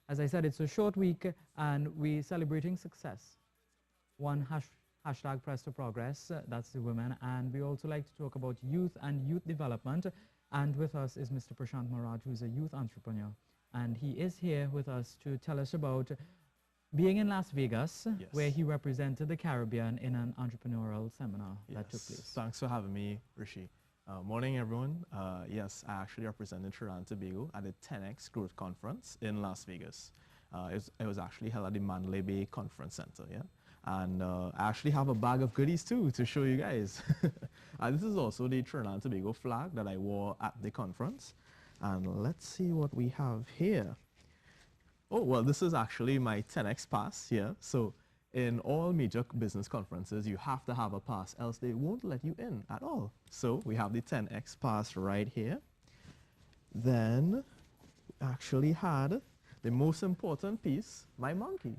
As I said, it's a short week and we're celebrating success. Hashtag Press to Progress, that's the women. And we also like to talk about youth and youth development. And with us is Mr. Prashant Maraj, who's a youth entrepreneur. And he is here with us to tell us about being in Las Vegas, Yes. where he represented the Caribbean in an entrepreneurial seminar that took place. Thanks for having me, Rishi. Morning, everyone. Yes, I actually represented Trinidad and Tobago at the 10X Growth Conference in Las Vegas. It was actually held at the Mandalay Bay Conference Center, yeah? And I actually have a bag of goodies, too, to show you guys. This is also the Trinidad and Tobago flag that I wore at the conference. And let's see what we have here. Oh, well, this is actually my 10X pass here. So in all major business conferences, you have to have a pass, else they won't let you in at all. So we have the 10X pass right here. Then we actually had the most important piece, my monkey.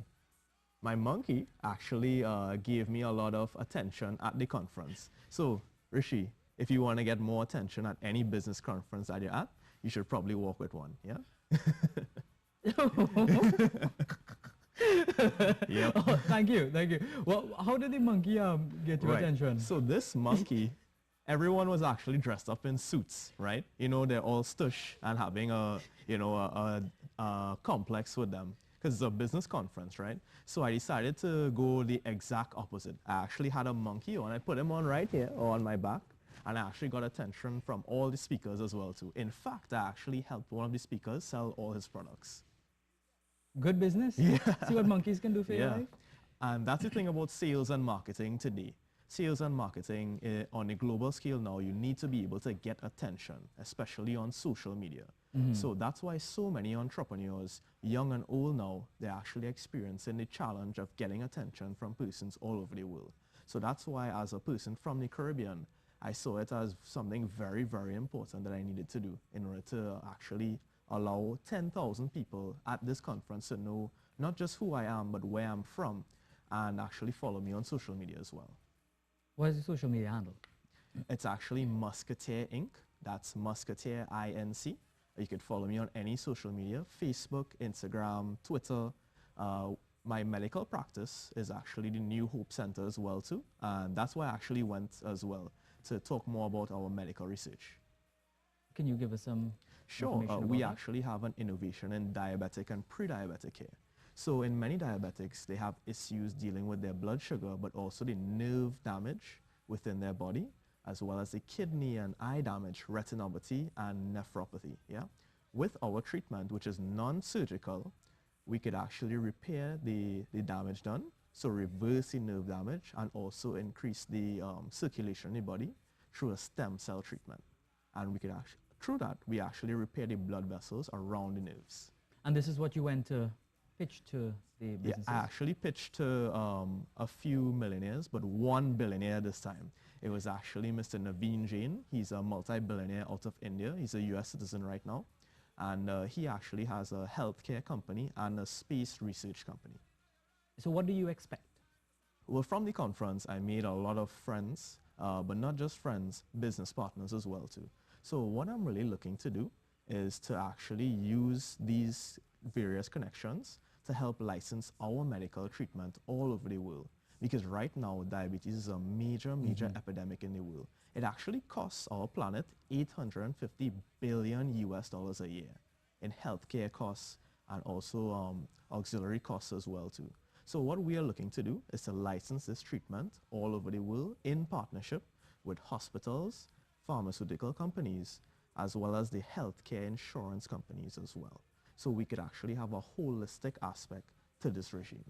My monkey actually gave me a lot of attention at the conference. So, Rishi, if you want to get more attention at any business conference that you're at, you should probably walk with one, yeah? Yep. Oh, thank you, thank you. Well, how did the monkey get your attention? So this monkey, everyone was actually dressed up in suits, right? You know, they're all stush and having a complex with them because it's a business conference, right? So I decided to go the exact opposite. I actually had a monkey on. I put him on right here or on my back. And I actually got attention from all the speakers as well too. In fact, I actually helped one of the speakers sell all his products. Good business. Yeah. See what monkeys can do for your life. And that's the thing about sales and marketing today. Sales and marketing on a global scale now, you need to be able to get attention, especially on social media. So that's why so many entrepreneurs, young and old now, they're actually experiencing the challenge of getting attention from persons all over the world. So that's why as a person from the Caribbean, I saw it as something very, very important that I needed to do in order to actually allow 10,000 people at this conference to know not just who I am, but where I'm from, and actually follow me on social media as well. What is the social media handle? It's actually Musketeer Inc. That's Musketeer INC. You could follow me on any social media, Facebook, Instagram, Twitter. My medical practice is actually the New Hope Center as well too, and that's why I actually went as well, to talk more about our medical research. Can you give us some Sure. information We about actually have an innovation in diabetic and pre-diabetic care. So in many diabetics, they have issues dealing with their blood sugar, but also the nerve damage within their body, as well as the kidney and eye damage, retinopathy and nephropathy. Yeah. With our treatment, which is non-surgical, we could actually repair the damage done, so reverse the nerve damage and also increase the circulation in the body through a stem cell treatment. And we could actually, through that, we actually repair the blood vessels around the nerves. And this is what you went to pitch to the businesses? Yeah, I actually pitched to a few millionaires, but one billionaire this time. It was actually Mr. Naveen Jain. He's a multi-billionaire out of India. He's a US citizen right now. And he actually has a healthcare company and a space research company. So what do you expect? Well, from the conference, I made a lot of friends, but not just friends, business partners as well too. So what I'm really looking to do is to actually use these various connections to help license our medical treatment all over the world. Because right now, diabetes is a major, major epidemic in the world. It actually costs our planet $850 billion US a year in healthcare costs and also auxiliary costs as well too. So what we are looking to do is to license this treatment all over the world in partnership with hospitals, pharmaceutical companies, as well as the healthcare insurance companies as well. So we could actually have a holistic aspect to this regime.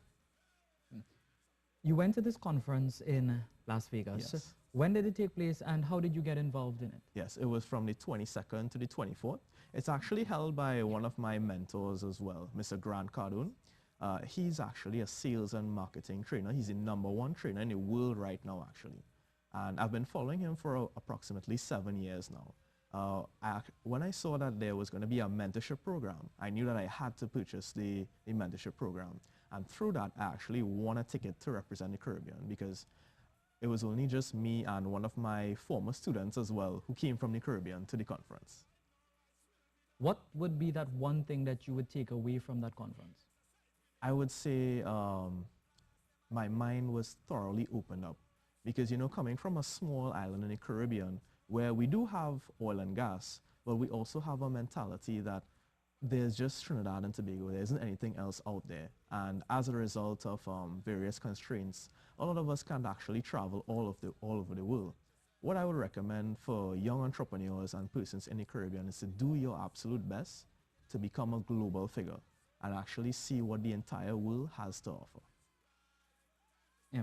You went to this conference in Las Vegas. Yes. When did it take place and how did you get involved in it? Yes, it was from the 22nd to the 24th. It's actually held by one of my mentors as well, Mr. Grant Cardone. He's actually a sales and marketing trainer. He's the #1 trainer in the world right now, actually. And I've been following him for approximately 7 years now. When I saw that there was going to be a mentorship program, I knew that I had to purchase the mentorship program. And through that, I actually won a ticket to represent the Caribbean because it was only just me and one of my former students as well who came from the Caribbean to the conference. what would be that one thing that you would take away from that conference? I would say my mind was thoroughly opened up because, coming from a small island in the Caribbean where we do have oil and gas, but we also have a mentality that there's just Trinidad and Tobago. There isn't anything else out there. And as a result of various constraints, a lot of us can't actually travel all over the world. What I would recommend for young entrepreneurs and persons in the Caribbean is to do your absolute best to become a global figure and actually see what the entire world has to offer. Yeah.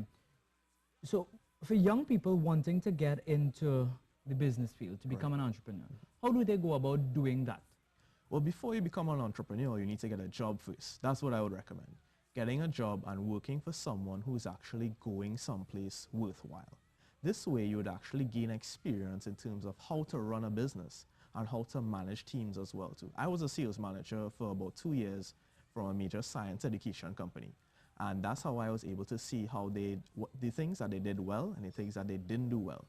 So for young people wanting to get into the business field, to become an entrepreneur, how do they go about doing that? Well, before you become an entrepreneur, you need to get a job first. That's what I would recommend. Getting a job and working for someone who's actually going someplace worthwhile. This way, you would actually gain experience in terms of how to run a business and how to manage teams as well too. I was a sales manager for about 2 years from a major science education company. And that's how I was able to see how the things that they did well and the things that they didn't do well.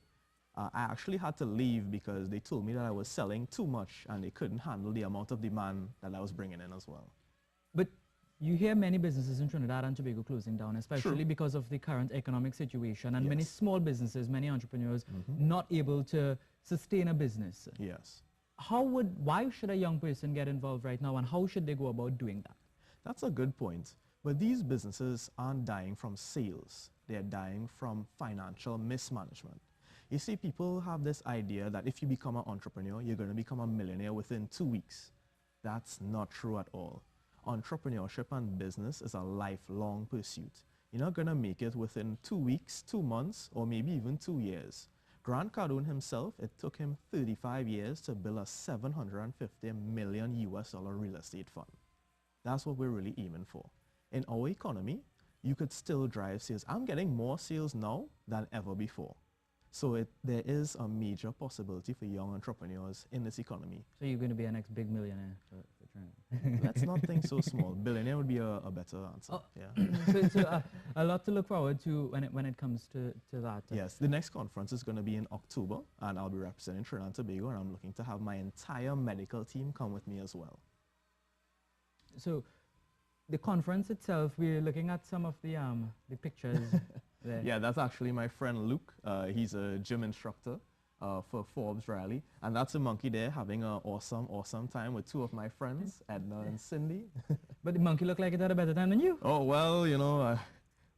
I actually had to leave because they told me that I was selling too much and they couldn't handle the amount of demand that I was bringing in as well. But you hear many businesses in Trinidad and Tobago closing down, especially because of the current economic situation, and many small businesses, many entrepreneurs not able to sustain a business. Yes. Why should a young person get involved right now, and how should they go about doing that? That's a good point. But these businesses aren't dying from sales. They're dying from financial mismanagement. You see, people have this idea that if you become an entrepreneur, you're going to become a millionaire within 2 weeks. That's not true at all. Entrepreneurship and business is a lifelong pursuit. You're not going to make it within 2 weeks, 2 months, or maybe even 2 years. Grant Cardone himself, it took him 35 years to build a 750 million US dollar real estate fund. That's what we're really aiming for. In our economy, you could still drive sales. I'm getting more sales now than ever before. So there is a major possibility for young entrepreneurs in this economy. So you're going to be a next big millionaire for Trinidad. Let's not think so small. Billionaire would be a better answer. Oh. Yeah. So a lot to look forward to when it comes to that. Yes, the next conference is going to be in October, and I'll be representing Trinidad and Tobago, and I'm looking to have my entire medical team come with me as well. So the conference itself, we're looking at some of the pictures there. Yeah, that's actually my friend Luke. He's a gym instructor for Forbes Rally. And that's a monkey there having an awesome time with 2 of my friends, Edna and Cindy. But the monkey looked like it had a better time than you. Oh, well, we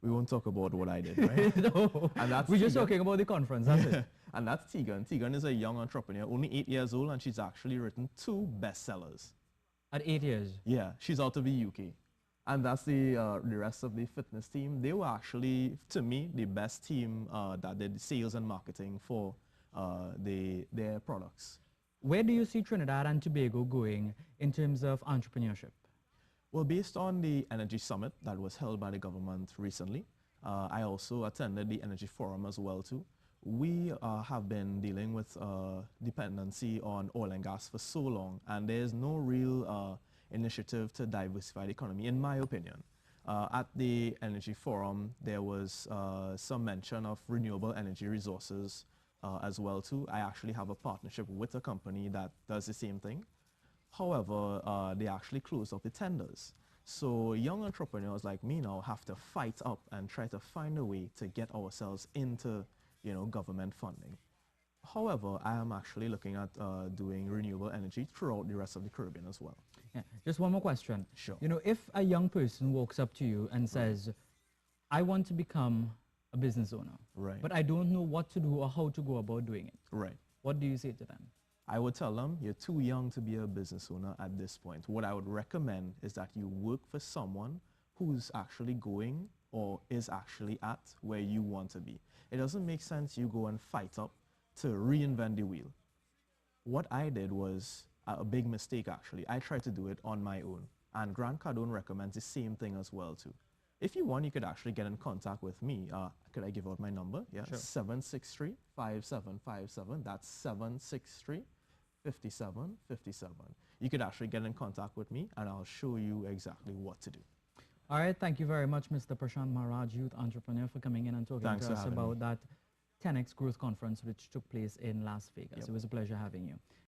won't talk about what I did, right? No, and that's we're just talking about the conference, that's it. And that's Tegan. Tegan is a young entrepreneur, only 8 years old, and she's actually written 2 bestsellers. At 8 years? Yeah, she's out of the UK. And that's the rest of the fitness team. They were actually, to me, the best team that did sales and marketing for their products. Where do you see Trinidad and Tobago going in terms of entrepreneurship? Well, based on the Energy Summit that was held by the government recently, I also attended the Energy Forum as well too. We have been dealing with dependency on oil and gas for so long, and there's no real initiative to diversify the economy, in my opinion. At the Energy Forum, there was some mention of renewable energy resources as well too. I actually have a partnership with a company that does the same thing. However, they actually closed off the tenders. So young entrepreneurs like me now have to fight up and try to find a way to get ourselves into, government funding. However, I am actually looking at doing renewable energy throughout the rest of the Caribbean as well. Yeah. Just one more question. Sure. If a young person walks up to you and says, I want to become a business owner, Right. but I don't know what to do or how to go about doing it. Right. What do you say to them? I would tell them, you're too young to be a business owner at this point. What I would recommend is that you work for someone who's actually going or is actually at where you want to be. It doesn't make sense you go and fight up to reinvent the wheel. What I did was a big mistake actually. I tried to do it on my own, and Grant Cardone recommends the same thing as well too. If you want, you could actually get in contact with me. Could I give out my number? Yeah, sure. 763-5757. That's 763-5757. You could actually get in contact with me, and I'll show you exactly what to do. All right, thank you very much, Mr. Prashant Maharaj, youth entrepreneur, for coming in and talking to us about that 10X Growth Conference, which took place in Las Vegas. Yep. It was a pleasure having you.